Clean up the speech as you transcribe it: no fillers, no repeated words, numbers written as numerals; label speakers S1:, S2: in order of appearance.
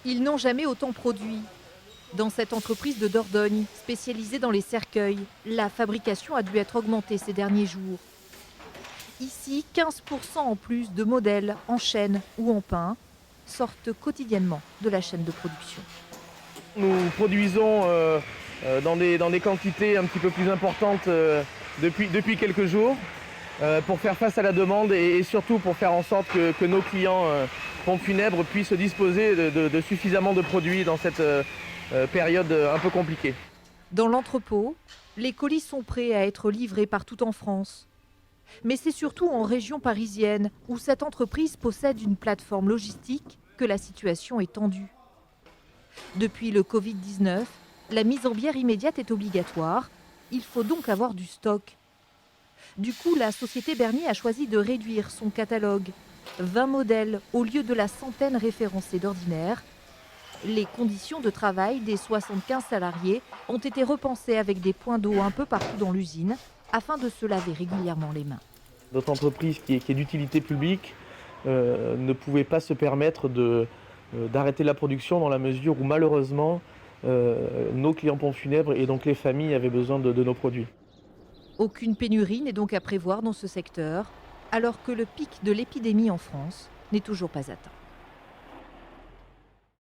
S1: Ils n'ont jamais autant produit. Dans cette entreprise de Dordogne, spécialisée dans les cercueils, la fabrication a dû être augmentée ces derniers jours. Ici, 15% en plus de modèles en chêne ou en pin sortent quotidiennement de la chaîne de production.
S2: Nous produisons dans des quantités un petit peu plus importantes depuis quelques jours pour faire face à la demande et surtout pour faire en sorte que nos clients pompes funèbres puissent disposer de suffisamment de produits dans cette période un peu compliquée.
S1: Dans l'entrepôt, les colis sont prêts à être livrés partout en France. Mais c'est surtout en région parisienne, où cette entreprise possède une plateforme logistique, que la situation est tendue. Depuis le Covid-19, la mise en bière immédiate est obligatoire. Il faut donc avoir du stock. Du coup, la société Bernier a choisi de réduire son catalogue. 20 modèles au lieu de la centaine référencée d'ordinaire. Les conditions de travail des 75 salariés ont été repensées avec des points d'eau un peu partout dans l'usine, afin de se laver régulièrement les mains.
S2: Notre entreprise qui est d'utilité publique ne pouvait pas se permettre d'arrêter la production dans la mesure où malheureusement nos clients pompes funèbres et donc les familles avaient besoin de nos produits.
S1: Aucune pénurie n'est donc à prévoir dans ce secteur, alors que le pic de l'épidémie en France n'est toujours pas atteint.